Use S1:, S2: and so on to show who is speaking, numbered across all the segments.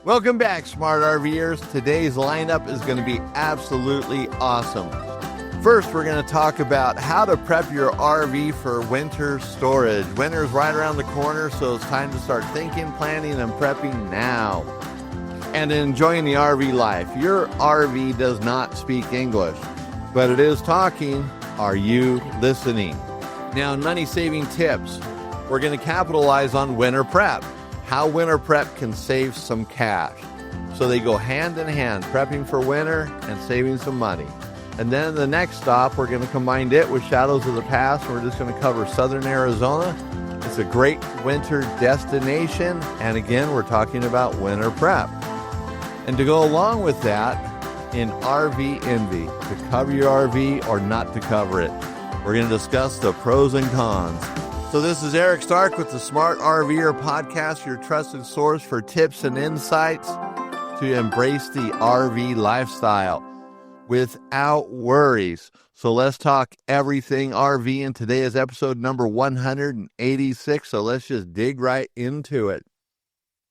S1: Welcome back, smart RVers. Today's lineup is going to be absolutely awesome. First, we're going to talk about how to prep your RV for winter storage. Winter's right around the corner, so it's time to start thinking, planning, and prepping now. And enjoying the RV life. Your RV does not speak English, but it is talking. Are you listening? Now, money-saving tips. We're going to capitalize on winter prep. How winter prep can save some cash. So they go hand in hand, prepping for winter and saving some money. And then in the next stop, we're going to combine it with Shadows of the Past. We're just going to cover Southern Arizona. It's a great winter destination. And again, we're talking about winter prep. And to go along with that, in RV Envy, to cover your RV or not to cover it. We're going to discuss the pros and cons. So this is Eric Stark with the Smart RVer Podcast, your trusted source for tips and insights to embrace the RV lifestyle without worries. So let's talk everything RV, and today is episode number 186, so let's just dig right into it.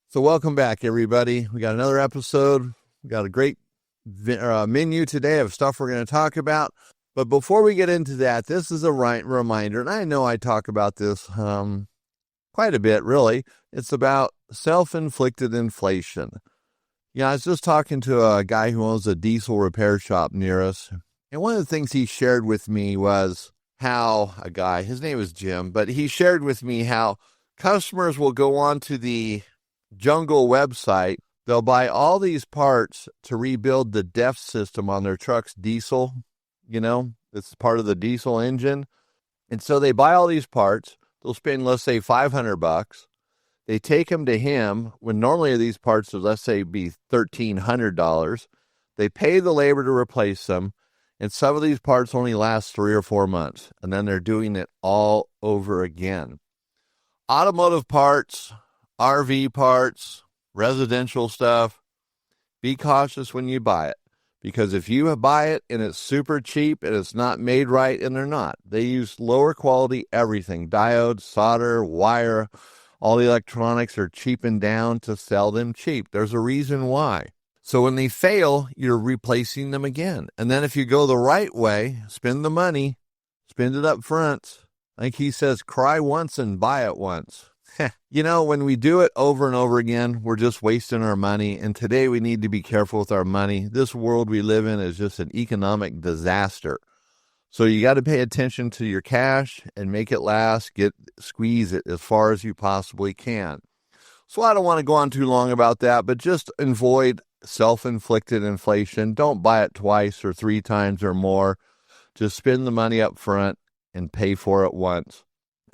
S1: So welcome back, everybody. We got another episode. We got a great menu today of stuff we're going to talk about. But before we get into that, this is a reminder, and I know I talk about this quite a bit, really. It's about self-inflicted inflation. I was just talking to a guy who owns a diesel repair shop near us, and one of the things he shared with me was how his name is Jim, but he shared with me how customers will go on to the Jungle website. They'll buy all these parts to rebuild the DEF system on their truck's diesel. It's part of the diesel engine. And so they buy all these parts. They'll spend, let's say, $500. They take them to him when normally these parts would, let's say, be $1,300. They pay the labor to replace them. And some of these parts only last 3 or 4 months. And then they're doing it all over again. Automotive parts, RV parts, residential stuff. Be cautious when you buy it. Because if you buy it and it's super cheap and it's not made right, and they're not. They use lower quality everything. Diodes, solder, wire, all the electronics are cheapened down to sell them cheap. There's a reason why. So when they fail, you're replacing them again. And then if you go the right way, spend the money, spend it up front. Like he says, cry once and buy it once. When we do it over and over again, we're just wasting our money. And today we need to be careful with our money. This world we live in is just an economic disaster. So you got to pay attention to your cash and make it last. Squeeze it as far as you possibly can. So I don't want to go on too long about that, but just avoid self-inflicted inflation. Don't buy it twice or 3 times or more. Just spend the money up front and pay for it once.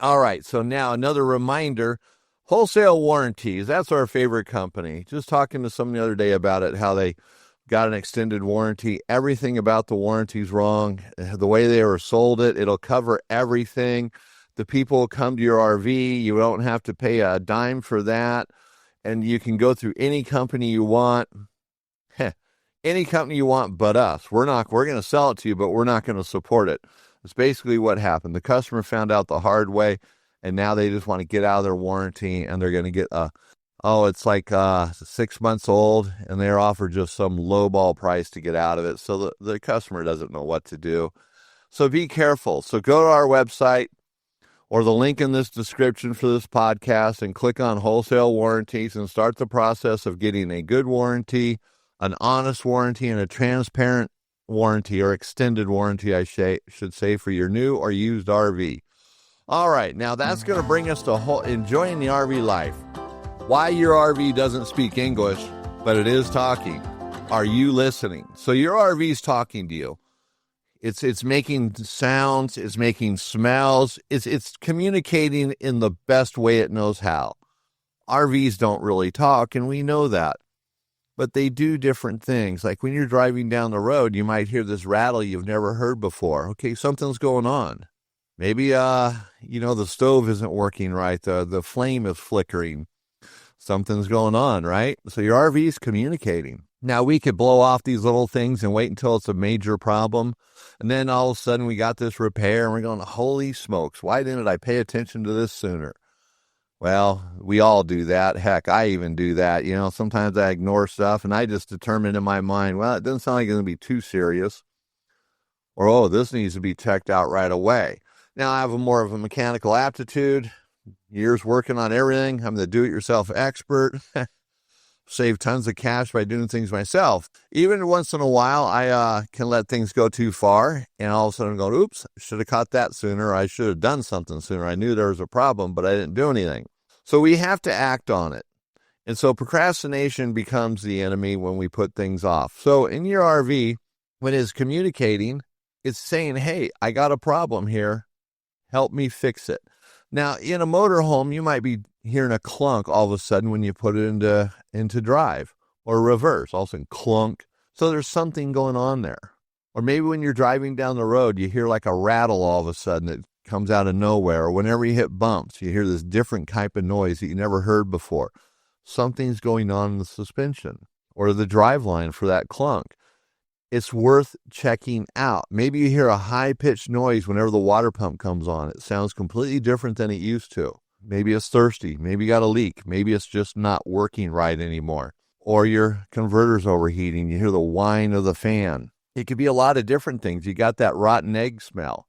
S1: All right, so now another reminder, wholesale warranties, that's our favorite company. Just talking to someone the other day about it, how they got an extended warranty. Everything about the warranty's wrong. The way they were sold it'll cover everything. The people come to your RV, you don't have to pay a dime for that, and you can go through any company you want. Any company you want but us. We're going to sell it to you, but we're not going to support it. It's basically what happened. The customer found out the hard way, and now they just want to get out of their warranty, and they're going to get it's like 6 months old, and they're offered just some lowball price to get out of it. So the customer doesn't know what to do. So be careful. So go to our website or the link in this description for this podcast and click on wholesale warranties and start the process of getting a good warranty, an honest warranty, and a transparent warranty or extended warranty, I should say, for your new or used RV. All right, now that's going to bring us to enjoying the RV life. Why your RV doesn't speak English, but it is talking. Are you listening? So your RV is talking to you. It's making sounds, it's making smells, it's communicating in the best way it knows how. RVs don't really talk, and we know that. But they do different things. Like when you're driving down the road, you might hear this rattle you've never heard before. Okay, something's going on. Maybe, the stove isn't working right. The flame is flickering. Something's going on, right? So your RV is communicating. Now, we could blow off these little things and wait until it's a major problem. And then all of a sudden we got this repair and we're going, holy smokes, why didn't I pay attention to this sooner? Well, we all do that. Heck, I even do that. Sometimes I ignore stuff and I just determine in my mind, well, it doesn't sound like it's going to be too serious. Or, oh, this needs to be checked out right away. Now, I have more of a mechanical aptitude, years working on everything. I'm the do-it-yourself expert. Save tons of cash by doing things myself. Even once in a while, I can let things go too far, and all of a sudden I'm going, oops, should have caught that sooner. I should have done something sooner. I knew there was a problem, but I didn't do anything. So we have to act on it. And so procrastination becomes the enemy when we put things off. So in your RV, when it's communicating, it's saying, hey, I got a problem here. Help me fix it. Now, in a motorhome, you might be hearing a clunk all of a sudden when you put it into drive, or reverse, all of a sudden clunk. So there's something going on there. Or maybe when you're driving down the road, you hear like a rattle all of a sudden that comes out of nowhere. Or whenever you hit bumps, you hear this different type of noise that you never heard before. Something's going on in the suspension or the drive line for that clunk. It's worth checking out. Maybe you hear a high-pitched noise whenever the water pump comes on. It sounds completely different than it used to. Maybe it's thirsty. Maybe you got a leak. Maybe it's just not working right anymore. Or your converter's overheating. You hear the whine of the fan. It could be a lot of different things. You got that rotten egg smell.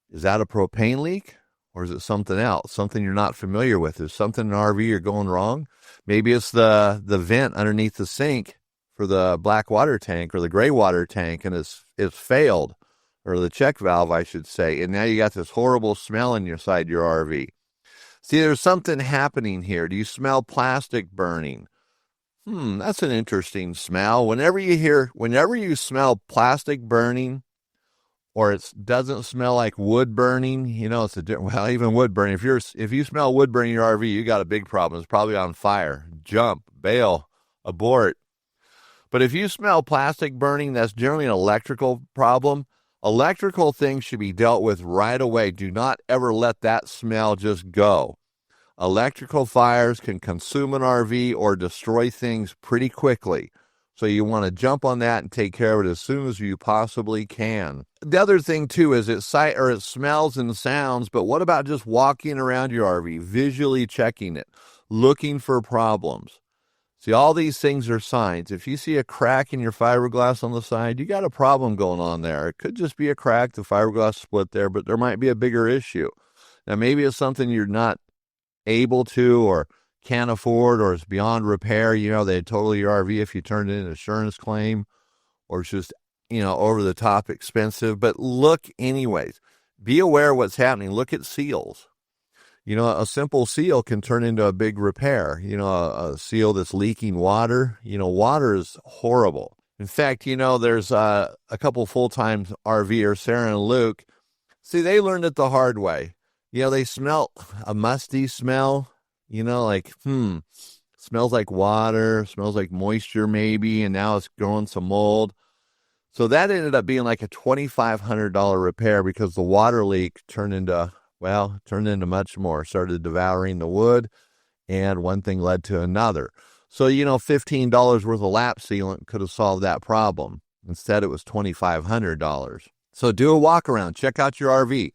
S1: Is that a propane leak? Or is it something else? Something you're not familiar with? Is something in an RV you're going wrong? Maybe it's the vent underneath the sink for the black water tank or the gray water tank, and it's failed, or the check valve, I should say, and now you got this horrible smell inside your RV. See, there's something happening here. Do you smell plastic burning? That's an interesting smell. Whenever you smell plastic burning, or it doesn't smell like wood burning, it's even wood burning. If you smell wood burning in your RV, you got a big problem. It's probably on fire. Jump, bail, abort. But if you smell plastic burning, that's generally an electrical problem. Electrical things should be dealt with right away. Do not ever let that smell just go. Electrical fires can consume an RV or destroy things pretty quickly. So you want to jump on that and take care of it as soon as you possibly can. The other thing, too, is it smells and sounds, but what about just walking around your RV, visually checking it, looking for problems? See, all these things are signs. If you see a crack in your fiberglass on the side, you got a problem going on there. It could just be a crack, the fiberglass split there, but there might be a bigger issue. Now, maybe it's something you're not able to or can't afford, or it's beyond repair. They total your RV if you turned in an insurance claim, or it's just, over the top expensive. But look anyways. Be aware of what's happening. Look at seals. A simple seal can turn into a big repair. A seal that's leaking water. Water is horrible. In fact, there's a couple full-time RVers, Sarah and Luke. See, they learned it the hard way. They smelt a musty smell. Smells like water, smells like moisture maybe, and now it's growing some mold. So that ended up being like a $2,500 repair because the water leak turned into much more. Started devouring the wood, and one thing led to another. So, $15 worth of lap sealant could have solved that problem. Instead, it was $2,500. So do a walk around. Check out your RV.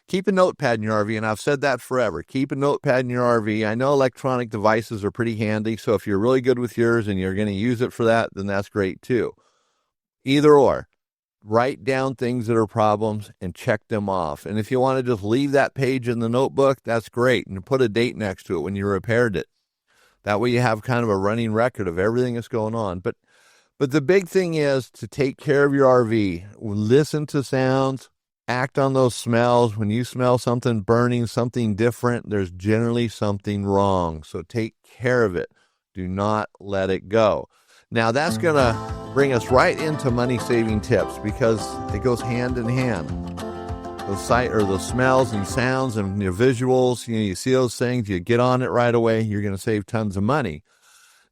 S1: Keep a notepad in your RV, and I've said that forever. Keep a notepad in your RV. I know electronic devices are pretty handy, so if you're really good with yours and you're going to use it for that, then that's great too. Either or. Write down things that are problems and check them off. And if you want to just leave that page in the notebook, that's great. And put a date next to it when you repaired it. That way you have kind of a running record of everything that's going on. But the big thing is to take care of your RV. Listen to sounds. Act on those smells. When you smell something burning, something different, there's generally something wrong. So take care of it. Do not let it go. Now, that's going to bring us right into money-saving tips because it goes hand in hand. The smells and sounds and your visuals, you see those things, you get on it right away, you're going to save tons of money.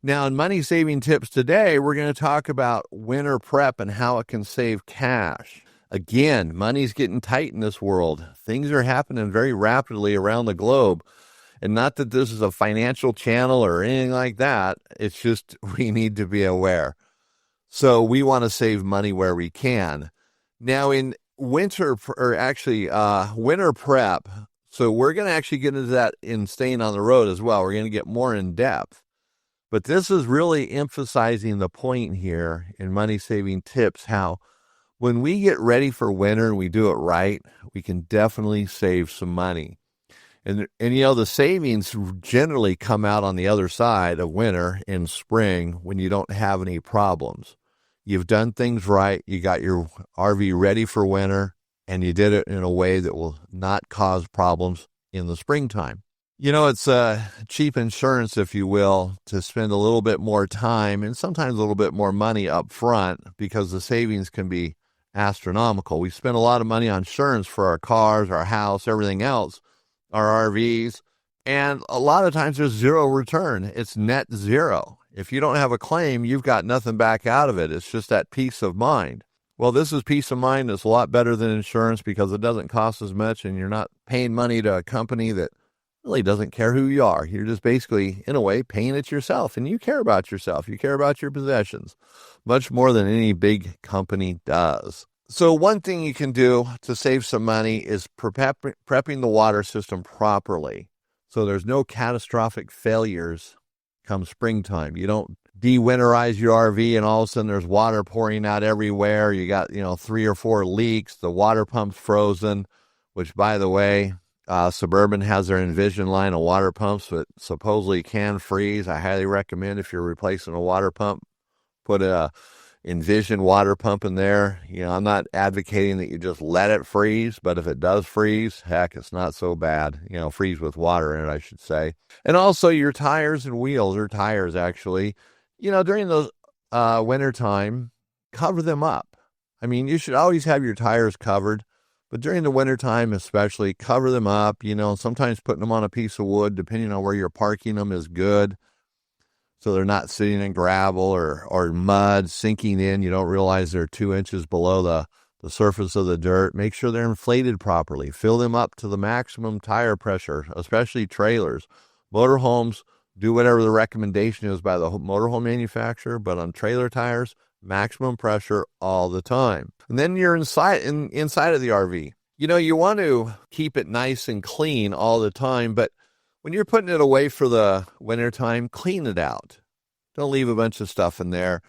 S1: Now, in money-saving tips today, we're going to talk about winter prep and how it can save cash. Again, money's getting tight in this world. Things are happening very rapidly around the globe. And not that this is a financial channel or anything like that. It's just we need to be aware. So we want to save money where we can. Now in winter prep, So we're going to actually get into that in staying on the road as well. We're going to get more in depth. But this is really emphasizing the point here in money saving tips, how when we get ready for winter and we do it right, we can definitely save some money. And the savings generally come out on the other side of winter in spring when you don't have any problems. You've done things right. You got your RV ready for winter, and you did it in a way that will not cause problems in the springtime. It's cheap insurance, if you will, to spend a little bit more time and sometimes a little bit more money up front because the savings can be astronomical. We spend a lot of money on insurance for our cars, our house, everything else, our RVs, and a lot of times there's zero return. It's net zero. If you don't have a claim, you've got nothing back out of it. It's just that peace of mind. Well, this is peace of mind. It's a lot better than insurance because it doesn't cost as much and you're not paying money to a company that really doesn't care who you are. You're just basically, in a way, paying it yourself, and you care about yourself. You care about your possessions much more than any big company does. So one thing you can do to save some money is prepping the water system properly so there's no catastrophic failures come springtime. You don't de-winterize your RV and all of a sudden there's water pouring out everywhere. You got, 3 or 4 leaks. The water pump's frozen, which, by the way, Suburban has their Envision line of water pumps that supposedly can freeze. I highly recommend if you're replacing a water pump, put a Envision water pump in there. I'm not advocating that you just let it freeze, but if it does freeze, heck, it's not so bad. Freeze with water in it, I should say. And also your tires and wheels, or tires actually, during the winter time, cover them up. I mean, you should always have your tires covered, but during the wintertime especially, cover them up. Sometimes putting them on a piece of wood, depending on where you're parking them, is good. So they're not sitting in gravel or mud, sinking in. You don't realize they're 2 inches below the surface of the dirt. Make sure they're inflated properly. Fill them up to the maximum tire pressure, especially trailers. Motorhomes, do whatever the recommendation is by the motorhome manufacturer, but on trailer tires, maximum pressure all the time. And then you're inside of the RV. You want to keep it nice and clean all the time, but when you're putting it away for the wintertime, clean it out. Don't leave a bunch of stuff in there.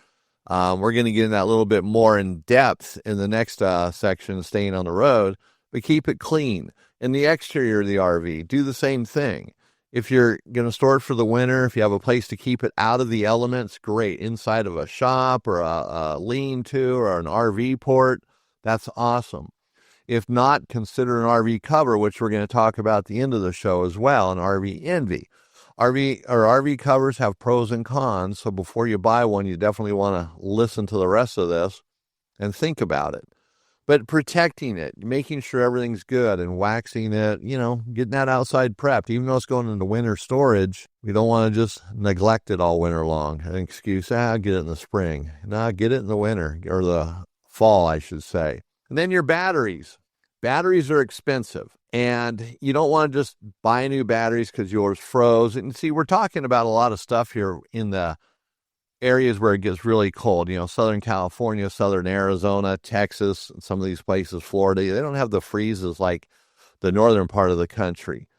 S1: We're going to get in that a little bit more in depth in the next section, staying on the road, but keep it clean. In the exterior of the RV, do the same thing. If you're going to store it for the winter, if you have a place to keep it out of the elements, great. Inside of a shop or a lean-to or an RV port, that's awesome. If not, consider an RV cover, which we're going to talk about at the end of the show as well, an RV envy. RV covers have pros and cons, so before you buy one, you definitely want to listen to the rest of this and think about it. But protecting it, making sure everything's good and waxing it, getting that outside prepped. Even though it's going into winter storage, we don't want to just neglect it all winter long. An excuse, get it in the spring. No, get it in the winter, or the fall, I should say. And then your batteries. Batteries are expensive, and you don't want to just buy new batteries because yours froze. And see, we're talking about a lot of stuff here in the areas where it gets really cold. Southern California, Southern Arizona, Texas, some of these places, Florida. They don't have the freezes like the northern part of the country.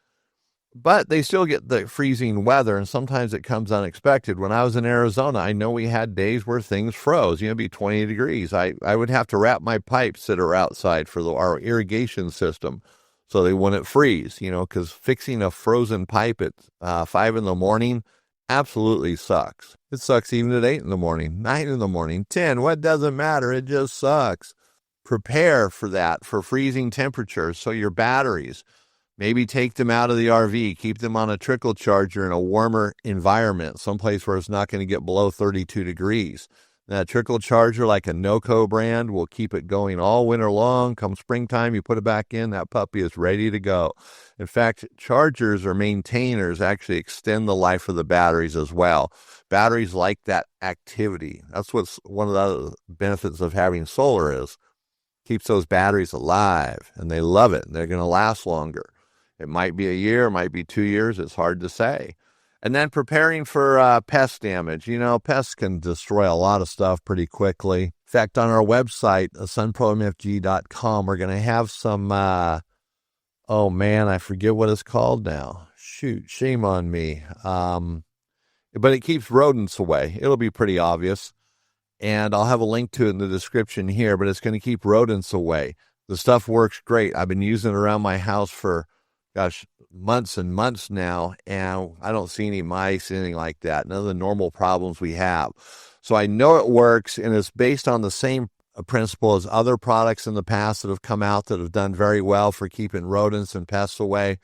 S1: But they still get the freezing weather, and sometimes it comes unexpected. When I was in Arizona, I know we had days where things froze. It'd be 20 degrees. I would have to wrap my pipes that are outside for our irrigation system so they wouldn't freeze, because fixing a frozen pipe at 5 in the morning absolutely sucks. It sucks even at 8 in the morning, 9 in the morning, 10. What doesn't matter? It just sucks. Prepare for that, for freezing temperatures. So your batteries, maybe take them out of the RV, keep them on a trickle charger in a warmer environment, someplace where it's not going to get below 32 degrees. That trickle charger, like a NOCO brand, will keep it going all winter long. Come springtime, you put it back in, that puppy is ready to go. In fact, chargers or maintainers actually extend the life of the batteries as well. Batteries like that activity. That's what's one of the benefits of having solar is. Keeps those batteries alive, and they love it. They're going to last longer. It might be a year, it might be 2 years. It's hard to say. And then preparing for pest damage. Pests can destroy a lot of stuff pretty quickly. In fact, on our website, sunpromfg.com, we're going to have some Oh man, I forget what it's called now. Shoot, shame on me. But it keeps rodents away. It'll be pretty obvious. And I'll have a link to it in the description here, but it's going to keep rodents away. The stuff works great. I've been using it around my house for, gosh, months and months now, and I don't see any mice, anything like that. None of the normal problems we have. So I know it works, and it's based on the same principle as other products in the past that have come out that have done very well for keeping rodents and pests away.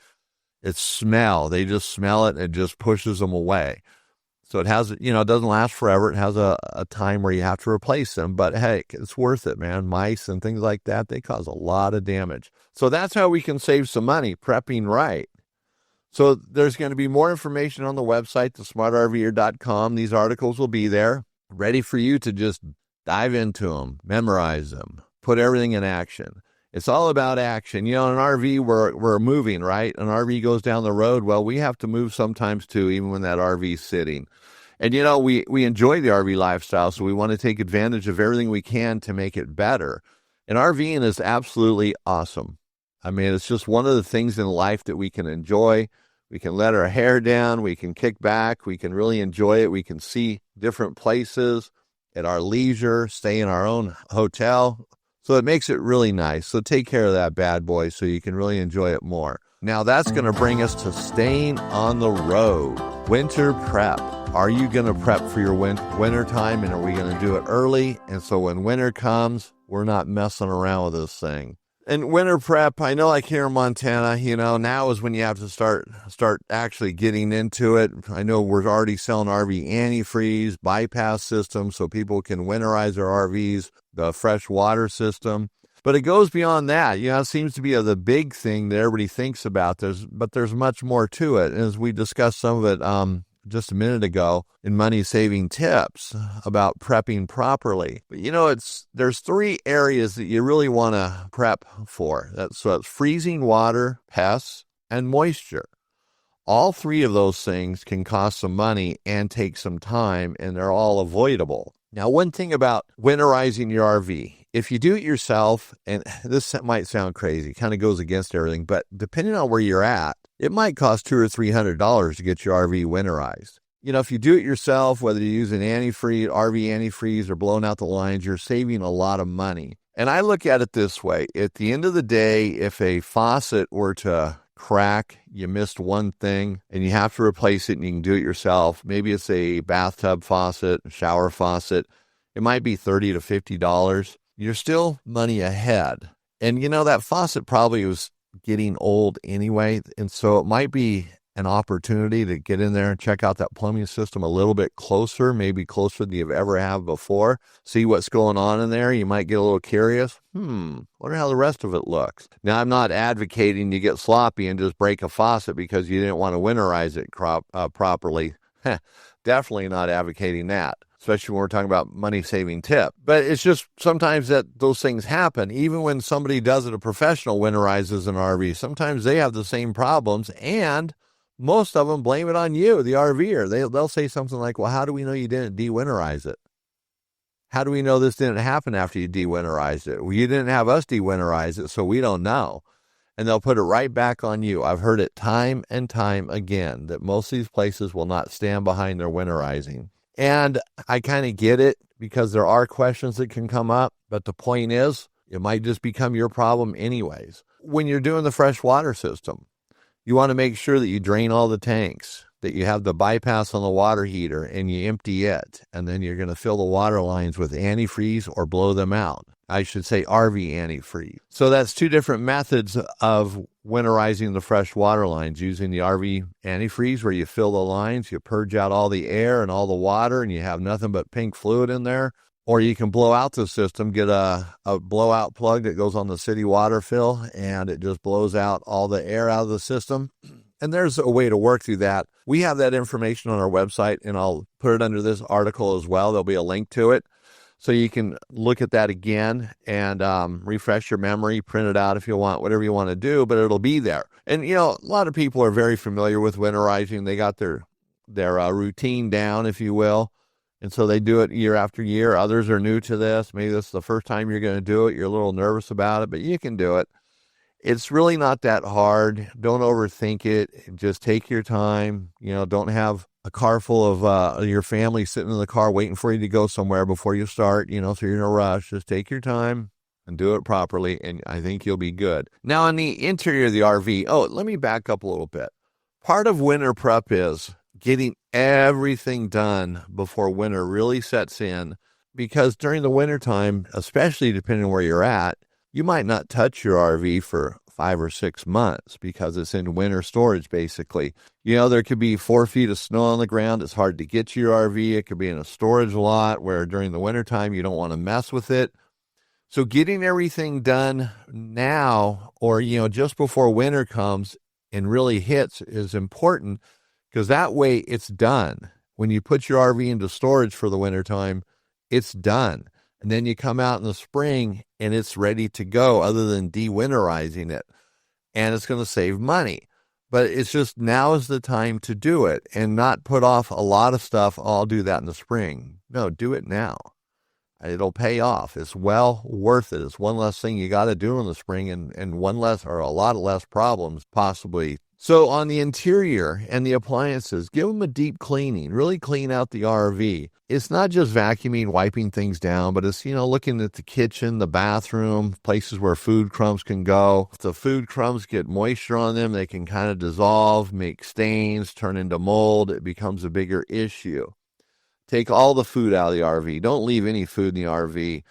S1: It's smell. They just smell it, and it just pushes them away. So it has, it doesn't last forever. It has a time where you have to replace them. But hey, it's worth it, man. Mice and things like that, they cause a lot of damage. So that's how we can save some money, prepping right. So there's going to be more information on the website, thesmartrver.com. These articles will be there, ready for you to just dive into them, memorize them, put everything in action. It's all about action. In an RV, we're moving, right? An RV goes down the road. Well, we have to move sometimes too, even when that RV's sitting. And, we enjoy the RV lifestyle, so we want to take advantage of everything we can to make it better. And RVing is absolutely awesome. I mean, it's just one of the things in life that we can enjoy. We can let our hair down. We can kick back. We can really enjoy it. We can see different places at our leisure, stay in our own hotel. So it makes it really nice. So take care of that bad boy so you can really enjoy it more. Now that's going to bring us to staying on the road. Winter prep. Are you going to prep for your winter time, and are we going to do it early? And so when winter comes, we're not messing around with this thing. And winter prep, I know like here in Montana, now is when you have to start actually getting into it. I know we're already selling RV antifreeze, bypass systems so people can winterize their RVs, the fresh water system. But it goes beyond that. It seems to be the big thing that everybody thinks about. But there's much more to it. And as we discussed some of it just a minute ago in money saving tips about prepping properly. But there's 3 areas that you really want to prep for. That's freezing water, pests, and moisture. All 3 of those things can cost some money and take some time, and they're all avoidable. Now, one thing about winterizing your RV, if you do it yourself, and this might sound crazy, kind of goes against everything, but depending on where you're at, it might cost $200 or $300 to get your RV winterized. If you do it yourself, whether you use an antifreeze, RV antifreeze, or blowing out the lines, you're saving a lot of money. And I look at it this way. At the end of the day, if a faucet were to crack, you missed one thing, and you have to replace it, and you can do it yourself. Maybe it's a bathtub faucet, a shower faucet. It might be $30 to $50. You're still money ahead. And that faucet probably was getting old anyway, and so it might be an opportunity to get in there and check out that plumbing system a little bit closer, maybe closer than you've ever have before. See what's going on in there. You might get a little curious. Wonder how the rest of it looks. Now, I'm not advocating you get sloppy and just break a faucet because you didn't want to winterize it properly. Definitely not advocating that, especially when we're talking about money-saving tip. But it's just sometimes that those things happen. Even when somebody does it, a professional winterizes an RV, sometimes they have the same problems, and most of them blame it on you, the RVer. They'll say something like, well, how do we know you didn't de-winterize it? How do we know this didn't happen after you de-winterized it? Well, you didn't have us de-winterize it, so we don't know. And they'll put it right back on you. I've heard it time and time again that most of these places will not stand behind their winterizing. And I kind of get it because there are questions that can come up, but the point is, it might just become your problem anyways. When you're doing the fresh water system, you want to make sure that you drain all the tanks, that you have the bypass on the water heater and you empty it, and then you're going to fill the water lines with antifreeze or blow them out. I should say RV antifreeze. So that's 2 different methods of winterizing the fresh water lines, using the RV antifreeze where you fill the lines, you purge out all the air and all the water, and you have nothing but pink fluid in there. Or you can blow out the system, get a blowout plug that goes on the city water fill, and it just blows out all the air out of the system. And there's a way to work through that. We have that information on our website, and I'll put it under this article as well. There'll be a link to it. So you can look at that again and refresh your memory, print it out if you want, whatever you want to do, but it'll be there. And, a lot of people are very familiar with winterizing. They got their routine down, if you will. And so they do it year after year. Others are new to this. Maybe this is the first time you're going to do it. You're a little nervous about it, but you can do it. It's really not that hard. Don't overthink it. Just take your time. Don't have a car full of your family sitting in the car waiting for you to go somewhere before you start, so you're in a rush. Just take your time and do it properly, and I think you'll be good. Now, on the interior of the RV, let me back up a little bit. Part of winter prep is getting everything done before winter really sets in, because during the wintertime, especially depending on where you're at, you might not touch your RV for 5 or 6 months because it's in winter storage, basically. There could be 4 feet of snow on the ground. It's hard to get to your RV. It could be in a storage lot where during the wintertime you don't want to mess with it. So getting everything done now, or, just before winter comes and really hits, is important, because that way it's done. When you put your RV into storage for the wintertime, it's done. And then you come out in the spring and it's ready to go, other than de-winterizing it. And it's going to save money. But it's just, now is the time to do it and not put off a lot of stuff. I'll do that in the spring. No, do it now. It'll pay off. It's well worth it. It's one less thing you got to do in the spring, and one less, or a lot less problems possibly. So on the interior and the appliances, give them a deep cleaning. Really clean out the RV. It's not just vacuuming, wiping things down, but it's, looking at the kitchen, the bathroom, places where food crumbs can go. If the food crumbs get moisture on them, they can kind of dissolve, make stains, turn into mold. It becomes a bigger issue. Take all the food out of the RV. Don't leave any food in the RV. In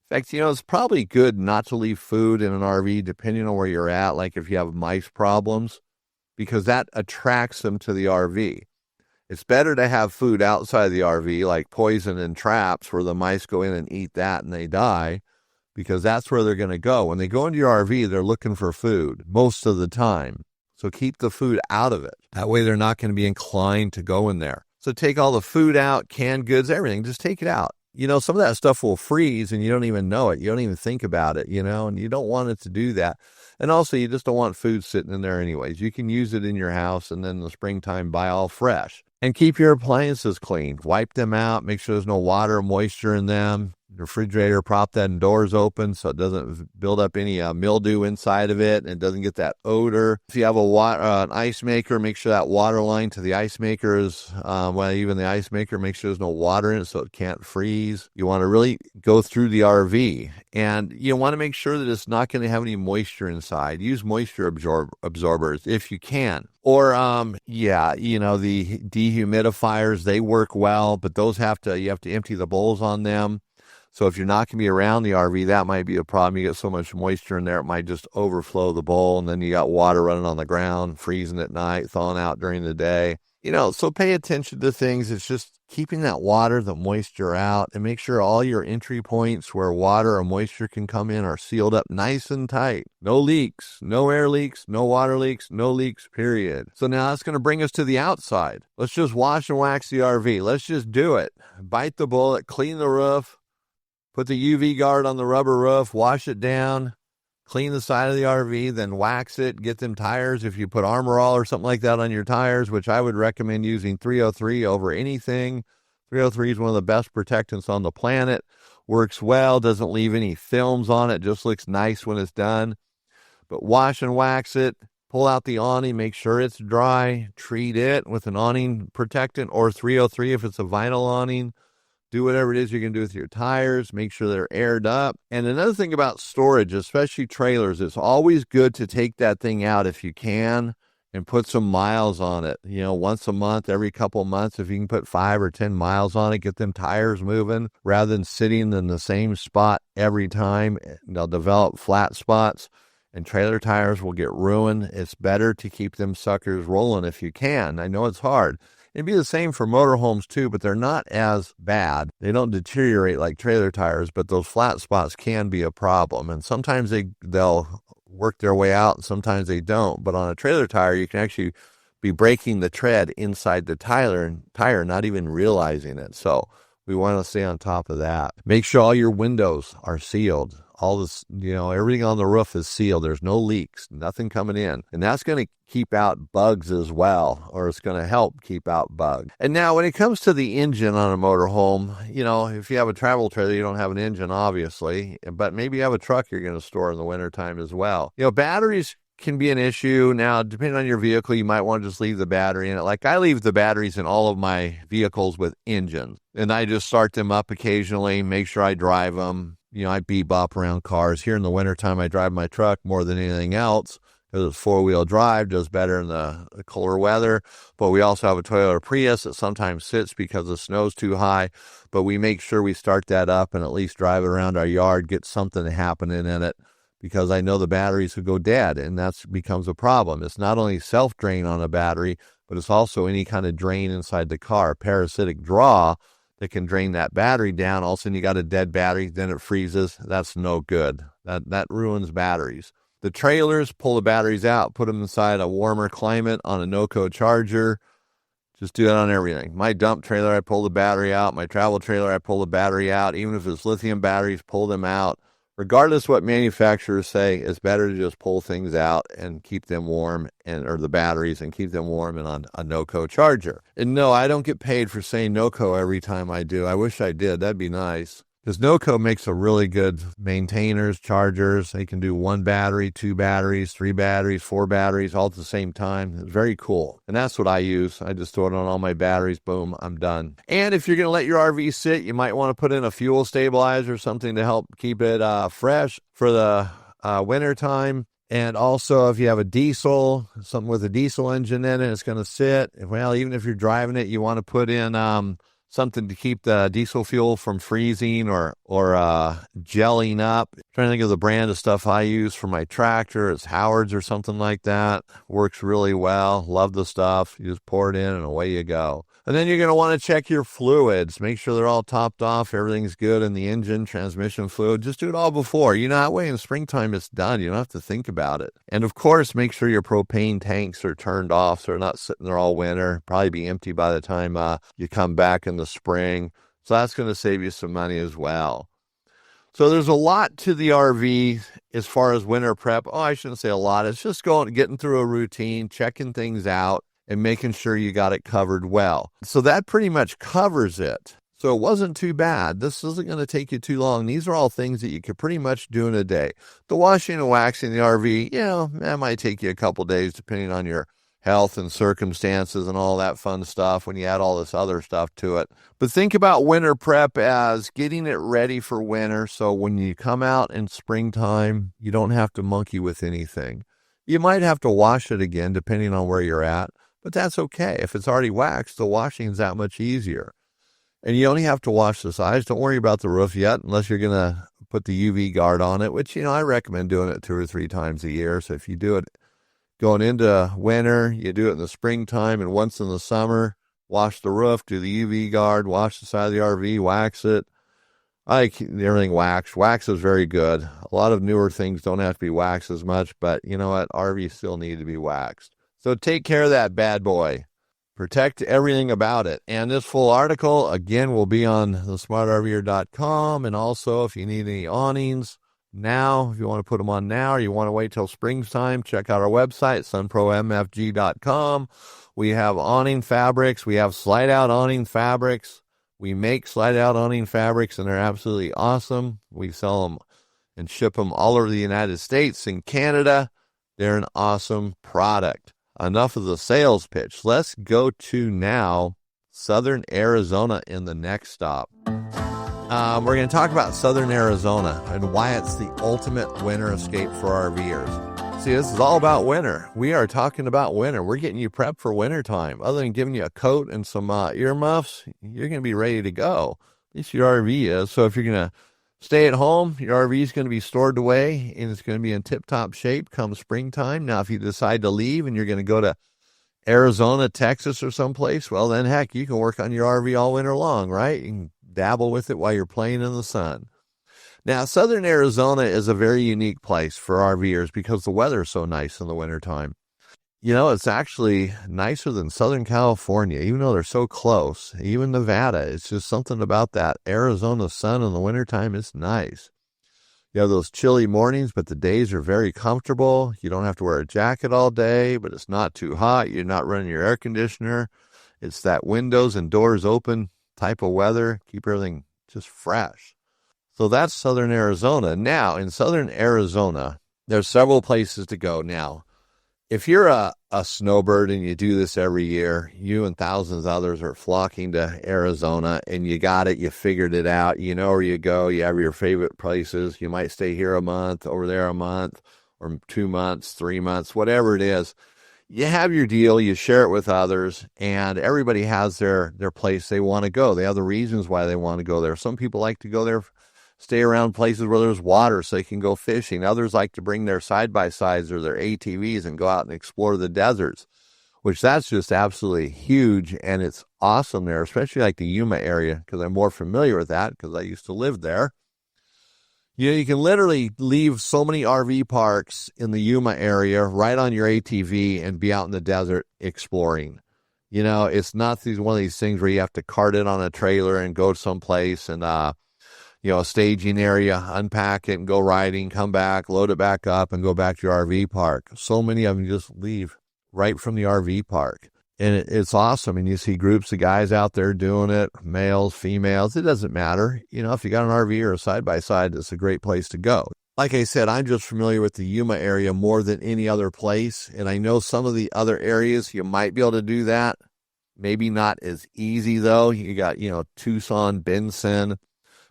S1: fact, it's probably good not to leave food in an RV, depending on where you're at, like if you have mice problems, because that attracts them to the RV. It's better to have food outside the RV, like poison and traps, where the mice go in and eat that and they die, because that's where they're going to go. When they go into your RV, they're looking for food most of the time. So keep the food out of it. That way they're not going to be inclined to go in there. So take all the food out, canned goods, everything. Just take it out. Some of that stuff will freeze and you don't even know it. You don't even think about it, and you don't want it to do that. And also, you just don't want food sitting in there anyways. You can use it in your house, and then in the springtime, buy all fresh. And keep your appliances clean. Wipe them out. Make sure there's no water or moisture in them. The refrigerator, prop that doors open so it doesn't build up any mildew inside of it, and it doesn't get that odor. If you have an ice maker, make sure that water line to the ice maker is, even the ice maker, make sure there's no water in it so it can't freeze. You want to really go through the RV, and you want to make sure that it's not going to have any moisture inside. Use moisture absorbers if you can. Or, the dehumidifiers, they work well, but you have to empty the bowls on them. So if you're not going to be around the RV, that might be a problem. You get so much moisture in there, it might just overflow the bowl, and then you got water running on the ground, freezing at night, thawing out during the day. So pay attention to things. It's just keeping that water, the moisture out, and make sure all your entry points where water or moisture can come in are sealed up nice and tight. No leaks, no air leaks, no water leaks, no leaks, period. So now that's going to bring us to the outside. Let's just wash and wax the RV. Let's just do it. Bite the bullet, clean the roof. Put the UV guard on the rubber roof, wash it down, clean the side of the RV, then wax it, get them tires. If you put Armor All or something like that on your tires, which I would recommend using 303 over anything. 303 is one of the best protectants on the planet. Works well, doesn't leave any films on it, just looks nice when it's done. But wash and wax it, pull out the awning, make sure it's dry, treat it with an awning protectant or 303 if it's a vinyl awning. Do whatever it is you're going to do with your tires. Make sure they're aired up. And another thing about storage, especially trailers, it's always good to take that thing out if you can and put some miles on it. Once a month, every couple of months, if you can put 5 or 10 miles on it, get them tires moving rather than sitting in the same spot every time. They'll develop flat spots and trailer tires will get ruined. It's better to keep them suckers rolling if you can. I know it's hard. It'd be the same for motorhomes too, but they're not as bad. They don't deteriorate like trailer tires, but those flat spots can be a problem. And sometimes they'll work their way out, and sometimes they don't. But on a trailer tire, you can actually be breaking the tread inside the tire, not even realizing it. So we want to stay on top of that. Make sure all your windows are sealed. all this, everything on the roof is sealed. There's no leaks, nothing coming in. And that's going to keep out bugs as well, or it's going to help keep out bugs. And now when it comes to the engine on a motorhome, if you have a travel trailer, you don't have an engine, obviously, but maybe you have a truck you're going to store in the wintertime as well. Batteries can be an issue. Now, depending on your vehicle, you might want to just leave the battery in it. Like I leave the batteries in all of my vehicles with engines, and I just start them up occasionally, make sure I drive them. I bebop around cars. Here in the wintertime, I drive my truck more than anything else because it's four-wheel drive, does better in the colder weather. But we also have a Toyota Prius that sometimes sits because the snow's too high. But we make sure we start that up and at least drive it around our yard, get something happening in it, because I know the batteries would go dead, and that becomes a problem. It's not only self-drain on a battery, but it's also any kind of drain inside the car, parasitic draw that can drain that battery down. All of a sudden you got a dead battery, then it freezes. That's no good. That ruins batteries. The trailers, pull the batteries out, put them inside a warmer climate on a no-code charger. Just do it on everything. My dump trailer, I pull the battery out. My travel trailer, I pull the battery out. Even if it's lithium batteries, pull them out. Regardless what manufacturers say, it's better to just pull things out and keep them warm, or the batteries, and keep them warm and on a no-co charger. And no, I don't get paid for saying no-co every time I do. I wish I did. That'd be nice. Because no-co makes a really good maintainers, chargers. They can do 1 battery, 2 batteries, 3 batteries, 4 batteries all at the same time. It's very cool. And that's what I use. I just throw it on all my batteries. Boom, I'm done. And if you're going to let your RV sit, you might want to put in a fuel stabilizer or something to help keep it fresh for the winter time. And also, if you have a diesel, something with a diesel engine in it, it's going to sit. Well, even if you're driving it, you want to put in something to keep the diesel fuel from freezing or gelling up. I'm trying to think of the brand of stuff I use for my tractor. It's Howard's or something like that. Works really well. Love the stuff. You just pour it in and away you go. And then you're going to want to check your fluids. Make sure they're all topped off. Everything's good in the engine, transmission fluid. Just do it all before. That way in springtime it's done. You don't have to think about it. And of course, make sure your propane tanks are turned off so they're not sitting there all winter. Probably be empty by the time you come back in the spring. So that's going to save you some money as well. So there's a lot to the RV as far as winter prep. Oh, I shouldn't say a lot. It's just getting through a routine, checking things out, and making sure you got it covered well. So that pretty much covers it. So it wasn't too bad. This isn't going to take you too long. These are all things that you could pretty much do in a day. The washing and waxing the RV, that might take you a couple days depending on your health and circumstances and all that fun stuff when you add all this other stuff to it. But think about winter prep as getting it ready for winter. So when you come out in springtime, you don't have to monkey with anything. You might have to wash it again depending on where you're at. But that's okay. If it's already waxed, the washing is that much easier. And you only have to wash the sides. Don't worry about the roof yet, unless you're going to put the UV guard on it, which, I recommend doing it 2 or 3 times a year. So if you do it going into winter, you do it in the springtime, and once in the summer, wash the roof, do the UV guard, wash the side of the RV, wax it. I like everything waxed. Wax is very good. A lot of newer things don't have to be waxed as much, but you know what? RVs still need to be waxed. So take care of that bad boy. Protect everything about it. And this full article, again, will be on thesmartrver.com. And also, if you need any awnings now, if you want to put them on now, or you want to wait till springtime, check out our website, sunpromfg.com. We have awning fabrics. We have slide-out awning fabrics. We make slide-out awning fabrics, and they're absolutely awesome. We sell them and ship them all over the United States and Canada. They're an awesome product. Enough of the sales pitch. Let's go to now Southern Arizona in the next stop. We're going to talk about Southern Arizona and why it's the ultimate winter escape for RVers. See, this is all about winter. We are talking about winter. We're getting you prepped for winter time. Other than giving you a coat and some earmuffs, you're going to be ready to go. At least your RV is. So if you're going to stay at home, your RV is going to be stored away, and it's going to be in tip-top shape come springtime. Now, if you decide to leave and you're going to go to Arizona, Texas, or someplace, well, then, heck, you can work on your RV all winter long, right? You can dabble with it while you're playing in the sun. Now, Southern Arizona is a very unique place for RVers because the weather is so nice in the wintertime. It's actually nicer than Southern California, even though they're so close. Even Nevada, it's just something about that Arizona sun in the wintertime is nice. You have those chilly mornings, but the days are very comfortable. You don't have to wear a jacket all day, but it's not too hot. You're not running your air conditioner. It's that windows and doors open type of weather. Keep everything just fresh. So that's southern Arizona. Now, in southern Arizona, there's several places to go. Now, if you're a snowbird and you do this every year, you and thousands of others are flocking to Arizona, and you got it, you figured it out, you know where you go, you have your favorite places. You might stay here a month, over there a month, or 2 months, 3 months, whatever it is. You have your deal, you share it with others, and everybody has their place they want to go. They have the reasons why they want to go there. Some people like to go there, stay around places where there's water so they can go fishing. Others like to bring their side-by-sides or their ATVs and go out and explore the deserts, which that's just absolutely huge, and it's awesome there, especially like the Yuma area, because I'm more familiar with that because I used to live there. You know, you can literally leave so many RV parks in the Yuma area right on your ATV and be out in the desert exploring. You know, it's not one of these things where you have to cart it on a trailer and go someplace and, you know, a staging area, unpack it and go riding, come back, load it back up and go back to your RV park. So many of them just leave right from the RV park. And it's awesome. And you see groups of guys out there doing it, males, females, it doesn't matter. You know, if you got an RV or a side-by-side, it's a great place to go. Like I said, I'm just familiar with the Yuma area more than any other place. And I know some of the other areas you might be able to do that. Maybe not as easy, though. You got, you know, Tucson, Benson,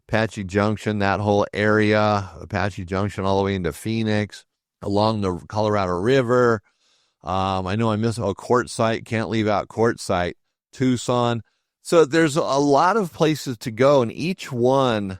S1: Apache Junction, that whole area, Apache Junction all the way into Phoenix, along the Colorado River. I know I missed Quartzsite, can't leave out Quartzsite, Tucson. So there's a lot of places to go, and each one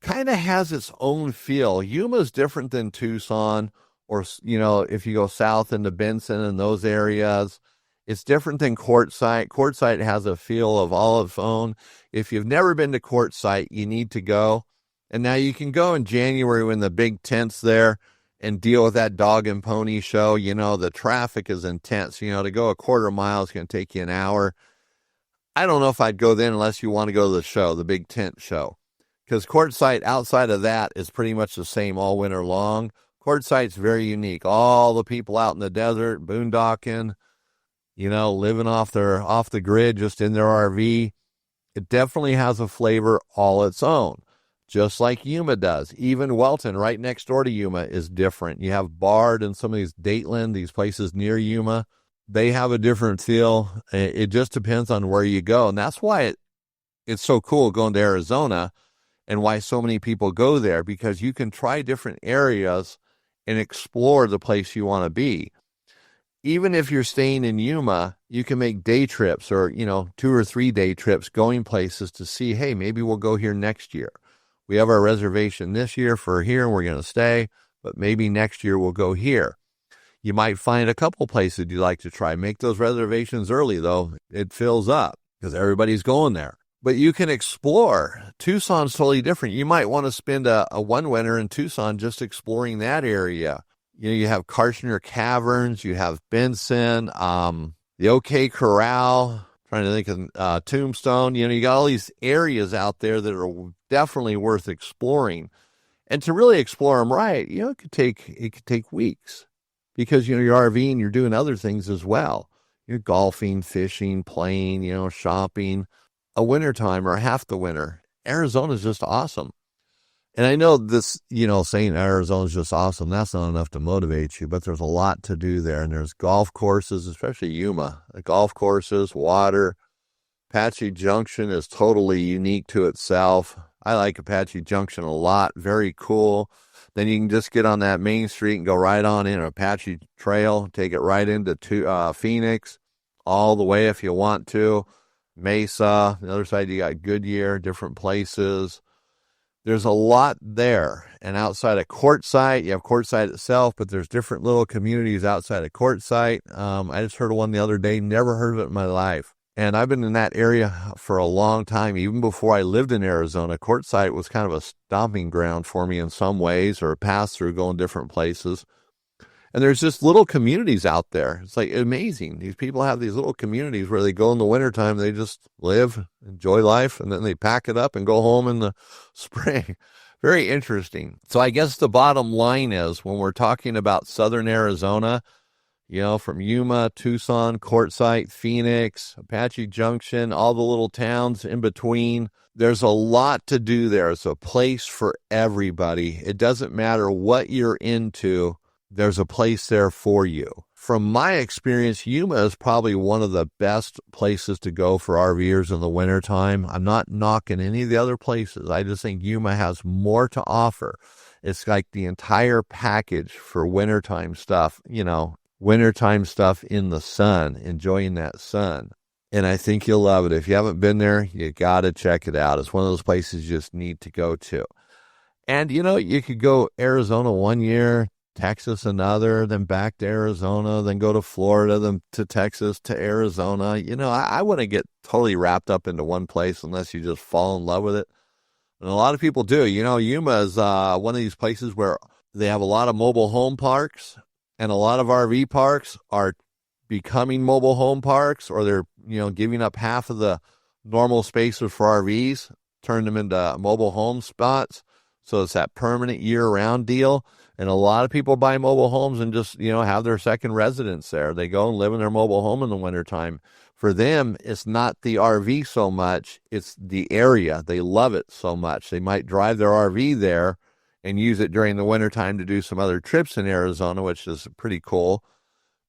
S1: kind of has its own feel. Yuma's different than Tucson, or, you know, if you go south into Benson and those areas, it's different than Quartzsite. Quartzsite has a feel of all its own. If you've never been to Quartzsite, you need to go. And now you can go in January when the big tent's there and deal with that dog and pony show. You know, the traffic is intense. You know, to go a quarter mile is going to take you an hour. I don't know if I'd go then unless you want to go to the show, the big tent show. Because Quartzsite, outside of that, is pretty much the same all winter long. Quartzsite's very unique. All the people out in the desert, boondocking, you know, living off the grid, just in their RV. It definitely has a flavor all its own, just like Yuma does. Even Welton, right next door to Yuma, is different. You have Bard and some of these Dateland, these places near Yuma. They have a different feel. It just depends on where you go. And that's why it's so cool going to Arizona and why so many people go there, because you can try different areas and explore the place you want to be. Even if you're staying in Yuma, you can make day trips or, you know, 2 or 3 day trips going places to see, hey, maybe we'll go here next year. We have our reservation this year for here and we're going to stay, but maybe next year we'll go here. You might find a couple places you'd like to try. Make those reservations early, though. It fills up because everybody's going there. But you can explore. Tucson's totally different. You might want to spend a one winter in Tucson just exploring that area. You know, you have Karshner Caverns, you have Benson, the OK Corral, trying to think of Tombstone. You know, you got all these areas out there that are definitely worth exploring. And to really explore them right, you know, it could take weeks because, you know, you're RVing, you're doing other things as well. You're golfing, fishing, playing, you know, shopping. A wintertime or half the winter, Arizona's just awesome. And I know this, you know, saying Arizona's just awesome, that's not enough to motivate you, but there's a lot to do there. And there's golf courses, especially Yuma, golf courses, water. Apache Junction is totally unique to itself. I like Apache Junction a lot. Very cool. Then you can just get on that main street and go right on in Apache Trail, take it right into Phoenix, all the way if you want to. Mesa, on the other side you got Goodyear, different places. There's a lot there. And outside of Quartzsite, you have Quartzsite itself, but there's different little communities outside of Quartzsite. I just heard of one the other day, never heard of it in my life. And I've been in that area for a long time. Even before I lived in Arizona, Quartzsite was kind of a stomping ground for me in some ways, or a pass through going different places. And there's just little communities out there. It's like amazing. These people have these little communities where they go in the wintertime, they just live, enjoy life, and then they pack it up and go home in the spring. Very interesting. So I guess the bottom line is when we're talking about southern Arizona, from Yuma, Tucson, Quartzsite, Phoenix, Apache Junction, all the little towns in between, there's a lot to do there. It's a place for everybody. It doesn't matter what you're into, there's a place there for you. From my experience, Yuma is probably one of the best places to go for RVers in the wintertime. I'm not knocking any of the other places. I just think Yuma has more to offer. It's like the entire package for wintertime stuff, wintertime stuff in the sun, enjoying that sun. And I think you'll love it. If you haven't been there, you got to check it out. It's one of those places you just need to go to. And, you could go Arizona one year, Texas another, then back to Arizona, then go to Florida, then to Texas, to Arizona. I wouldn't get totally wrapped up into one place unless you just fall in love with it. And a lot of people do. Yuma is one of these places where they have a lot of mobile home parks, and a lot of RV parks are becoming mobile home parks, or they're, giving up half of the normal spaces for RVs, turn them into mobile home spots. So it's that permanent year-round deal. And a lot of people buy mobile homes and just, have their second residence there. They go and live in their mobile home in the wintertime. For them, it's not the RV so much, it's the area. They love it so much. They might drive their RV there and use it during the wintertime to do some other trips in Arizona, which is pretty cool.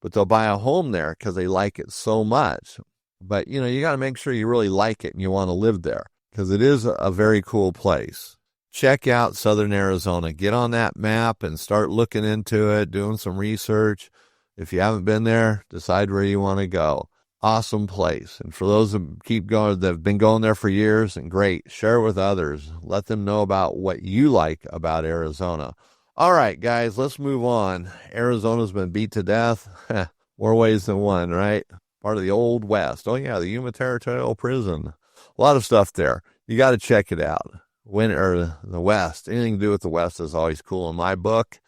S1: But they'll buy a home there because they like it so much. But, you got to make sure you really like it and you want to live there, because it is a very cool place. Check out southern Arizona. Get on that map and start looking into it, doing some research. If you haven't been there, decide where you want to go. Awesome place. And for those that keep going, that have been going there for years, and great, share it with others. Let them know about what you like about Arizona. All right, guys, let's move on. Arizona's been beat to death. More ways than one, right? Part of the Old West. Oh, yeah, the Yuma Territorial Prison. A lot of stuff there. You got to check it out. The West. Anything to do with the West is always cool in my book.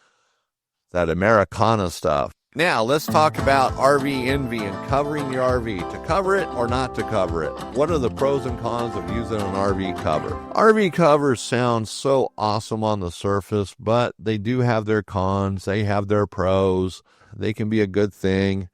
S1: That Americana stuff. Now, let's talk about RV envy and covering your RV. To cover it or not to cover it? What are the pros and cons of using an RV cover? RV covers sound so awesome on the surface, but they do have their cons. They have their pros. They can be a good thing,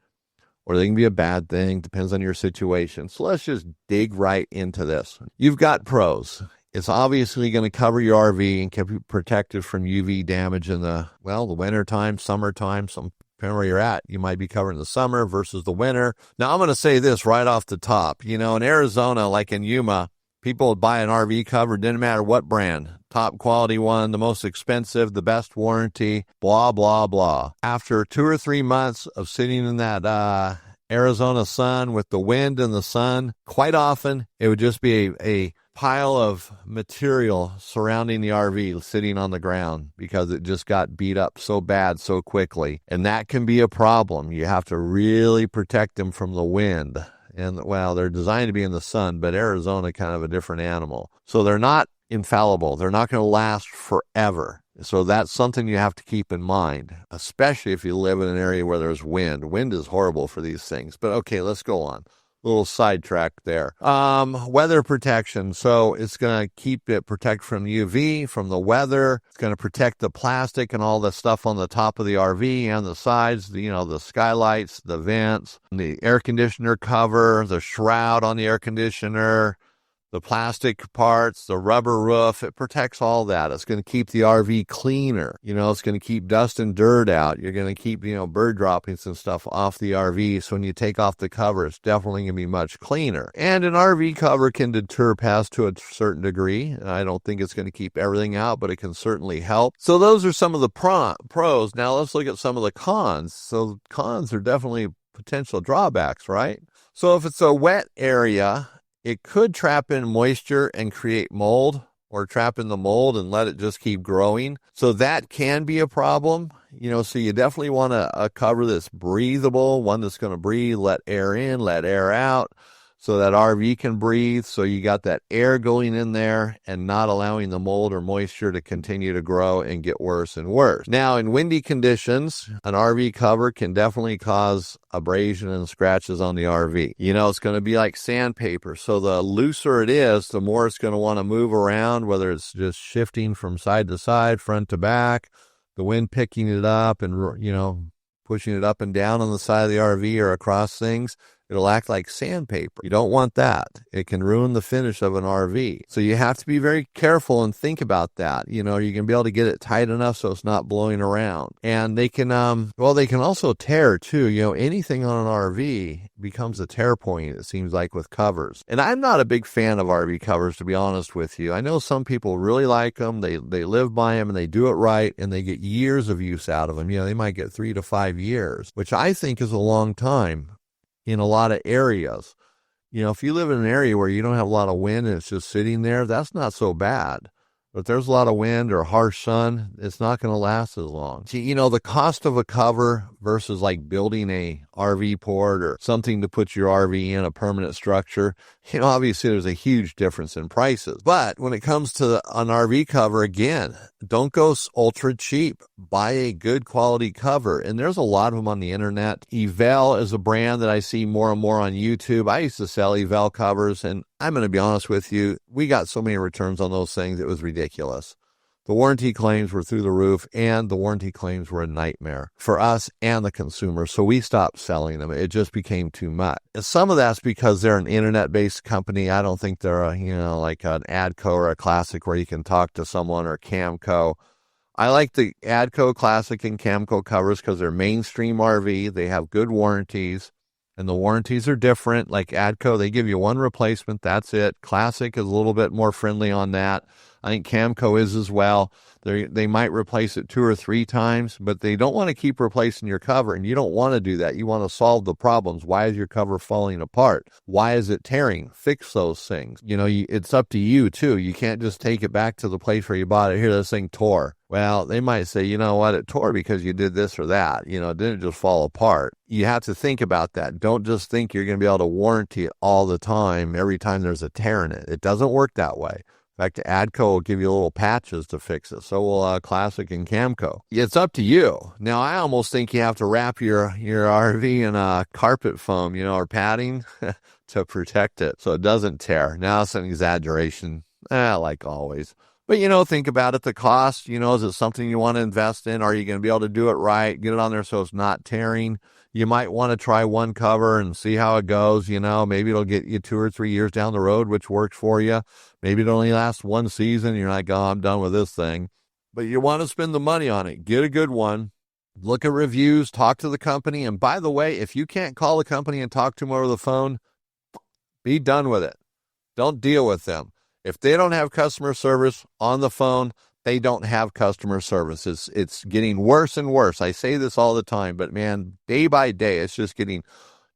S1: or they can be a bad thing. Depends on your situation. So let's just dig right into this. You've got pros. It's obviously going to cover your RV and keep you protected from UV damage in the wintertime, summertime, depending where you're at. You might be covered in the summer versus the winter. Now, I'm going to say this right off the top. In Arizona, like in Yuma, people would buy an RV cover, didn't matter what brand. Top quality one, the most expensive, the best warranty, blah, blah, blah. After 2 or 3 months of sitting in that Arizona sun with the wind and the sun, quite often it would just be a pile of material surrounding the RV sitting on the ground because it just got beat up so bad so quickly. And that can be a problem. You have to really protect them from the wind. And, they're designed to be in the sun, but Arizona kind of a different animal. So they're not infallible. They're not going to last forever. So that's something you have to keep in mind, especially if you live in an area where there's wind. Wind is horrible for these things. But okay, let's go on. Little sidetrack there. Weather protection. So it's going to keep it protect from UV, from the weather. It's going to protect the plastic and all the stuff on the top of the RV and the sides, the skylights, the vents, the air conditioner cover, the shroud on the air conditioner, the plastic parts, the rubber roof. It protects all that. It's going to keep the RV cleaner. It's going to keep dust and dirt out. You're going to keep, bird droppings and stuff off the RV. So when you take off the cover, it's definitely going to be much cleaner. And an RV cover can deter pests to a certain degree. I don't think it's going to keep everything out, but it can certainly help. So those are some of the pros. Now let's look at some of the cons. So cons are definitely potential drawbacks, right? So if it's a wet area, it could trap in moisture and create mold, or trap in the mold and let it just keep growing. So that can be a problem. So you definitely want a cover that's breathable, one that's going to breathe, let air in, let air out. so that RV can breathe, so you got that air going in there and not allowing the mold or moisture to continue to grow and get worse and worse. Now, in windy conditions, an RV cover can definitely cause abrasion and scratches on the RV. You know, it's going to be like sandpaper, so the looser it is, the more it's going to want to move around, whether it's just shifting from side to side, front to back, the wind picking it up and, you know, pushing it up and down on the side of the RV or across things. It'll act like sandpaper. You don't want that. It can ruin the finish of an RV. So you have to be very careful and think about that. You know, you can be able to get it tight enough so it's not blowing around. And they can, they can also tear too. You know, anything on an RV becomes a tear point, it seems like, with covers. And I'm not a big fan of RV covers, to be honest with you. I know some people really like them. They live by them and they do it right and they get years of use out of them. You know, they might get 3 to 5 years, which I think is a long time in a lot of areas. You know, if you live in an area where you don't have a lot of wind and it's just sitting there, that's not so bad. But if there's a lot of wind or harsh sun, it's not going to last as long. See, you know, the cost of a cover versus like building a RV port or something to put your RV in, a permanent structure, you know, obviously there's a huge difference in prices. But when it comes to an RV cover, again, don't go ultra cheap. Buy a good quality cover. And there's a lot of them on the internet. Evel is a brand that I see more and more on YouTube. I used to sell Evel covers, and I'm going to be honest with you, we got so many returns on those things, it was ridiculous. The warranty claims were through the roof, and the warranty claims were a nightmare for us and the consumer. So we stopped selling them. It just became too much. And some of that's because they're an internet-based company. I don't think they're like an Adco or a Classic where you can talk to someone, or Camco. I like the Adco, Classic, and Camco covers because they're mainstream RV. They have good warranties, and the warranties are different. Like Adco, they give you one replacement. That's it. Classic is a little bit more friendly on that. I think Camco is as well. They might replace it 2 or 3 times, but they don't want to keep replacing your cover, and you don't want to do that. You want to solve the problems. Why is your cover falling apart? Why is it tearing? Fix those things. You know, it's up to you, too. You can't just take it back to the place where you bought it. Here, this thing tore. Well, they might say, you know what, it tore because you did this or that. You know, it didn't just fall apart. You have to think about that. Don't just think you're going to be able to warranty it all the time, every time there's a tear in it. It doesn't work that way. In fact, Adco will give you little patches to fix it. So will Classic and Camco. It's up to you. Now, I almost think you have to wrap your RV in carpet foam, you know, or padding to protect it so it doesn't tear. Now, it's an exaggeration, like always. But, you know, think about it. The cost, you know, is it something you want to invest in? Are you going to be able to do it right? Get it on there so it's not tearing. You might want to try one cover and see how it goes. You know, maybe it'll get you 2 or 3 years down the road, which works for you. Maybe it only lasts 1 season. You're like, oh, I'm done with this thing. But you want to spend the money on it. Get a good one. Look at reviews. Talk to the company. And by the way, if you can't call the company and talk to them over the phone, be done with it. Don't deal with them. If they don't have customer service on the phone, they don't have customer service. It's getting worse and worse. I say this all the time, but man, day by day, it's just getting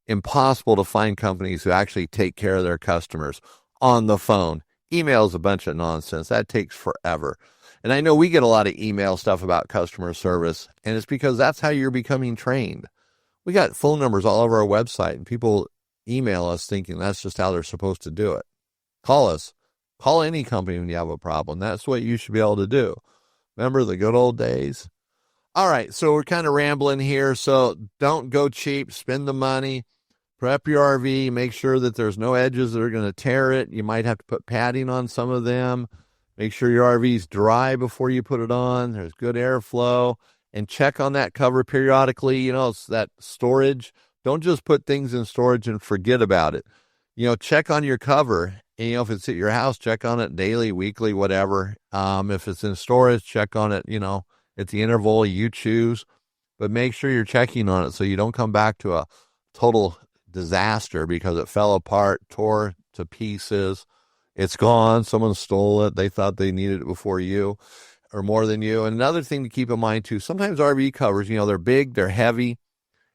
S1: impossible to find companies who actually take care of their customers on the phone. Email is a bunch of nonsense. That takes forever. And I know we get a lot of email stuff about customer service, and it's because that's how you're becoming trained. We got phone numbers all over our website, and people email us thinking that's just how they're supposed to do it. Call us. Call any company when you have a problem. That's what you should be able to do. Remember the good old days? All right, so we're kind of rambling here. So don't go cheap. Spend the money. Prep your RV. Make sure that there's no edges that are going to tear it. You might have to put padding on some of them. Make sure your RV's dry before you put it on. There's good airflow. And check on that cover periodically. You know, it's that storage. Don't just put things in storage and forget about it. You know, check on your cover. And, you know, if it's at your house, check on it daily, weekly, whatever. If it's in storage, check on it, you know, at the interval you choose. But make sure you're checking on it so you don't come back to a total disaster because it fell apart, tore to pieces. It's gone. Someone stole it. They thought they needed it before you or more than you. And another thing to keep in mind, too, sometimes RV covers, you know, they're big, they're heavy,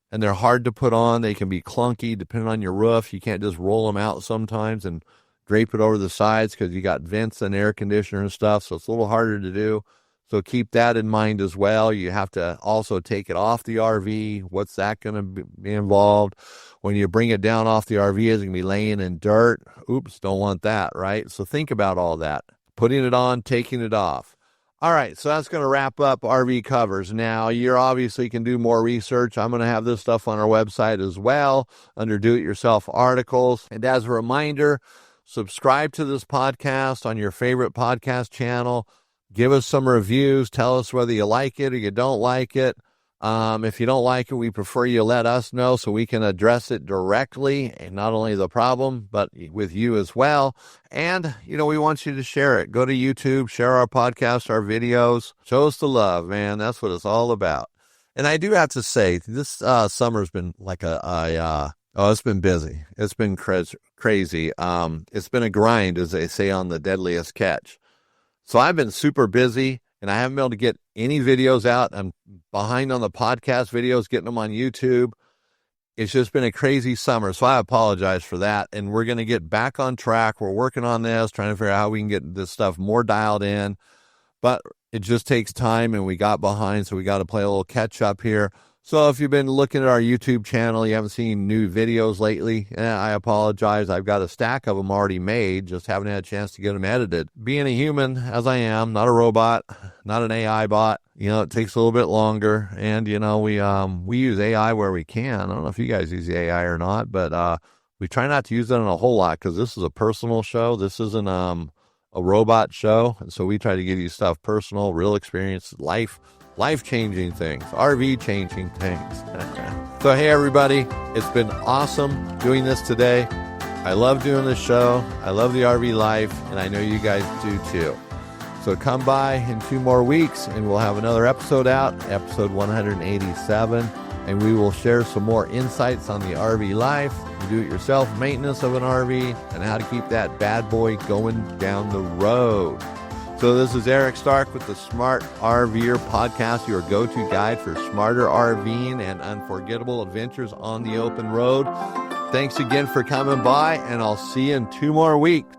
S1: and they're hard to put on. They can be clunky depending on your roof. You can't just roll them out sometimes and drape it over the sides because you got vents and air conditioner and stuff, so it's a little harder to do. So keep that in mind as well. You have to also take it off the RV. What's that going to be involved? When you bring it down off the RV, it's going to be laying in dirt. Oops, don't want that, right? So think about all that. Putting it on, taking it off. All right, so that's going to wrap up RV covers. Now, you obviously can do more research. I'm going to have this stuff on our website as well under do-it-yourself articles. And as a reminder, subscribe to this podcast on your favorite podcast channel. Give us some reviews. Tell us whether you like it or you don't like it. If you don't like it, we prefer you let us know so we can address it directly, and not only the problem, but with you as well. And, we want you to share it. Go to YouTube, share our podcast, our videos. Show us the love, man. That's what it's all about. And I do have to say, this summer's been like it's been busy. It's been crazy. It's been a grind, as they say on The Deadliest Catch. So I've been super busy, and I haven't been able to get any videos out. I'm behind on the podcast videos, getting them on YouTube. It's just been a crazy summer, so I apologize for that. And we're going to get back on track. We're working on this, trying to figure out how we can get this stuff more dialed in. But it just takes time, and we got behind, so we got to play a little catch up here. So if you've been looking at our YouTube channel, you haven't seen new videos lately, I apologize. I've got a stack of them already made, just haven't had a chance to get them edited. Being a human, as I am, not a robot, not an AI bot, it takes a little bit longer. And, we use AI where we can. I don't know if you guys use the AI or not, but we try not to use it on a whole lot because this is a personal show. This isn't a robot show. And so we try to give you stuff personal, real experience, life-changing things, RV-changing things. So, hey, everybody, it's been awesome doing this today. I love doing this show. I love the RV life, and I know you guys do too. So come by in 2 more weeks, and we'll have another episode out, episode 187, and we will share some more insights on the RV life, do-it-yourself maintenance of an RV, and how to keep that bad boy going down the road. So this is Eric Stark with the Smart RVer podcast, your go-to guide for smarter RVing and unforgettable adventures on the open road. Thanks again for coming by, and I'll see you in 2 more weeks.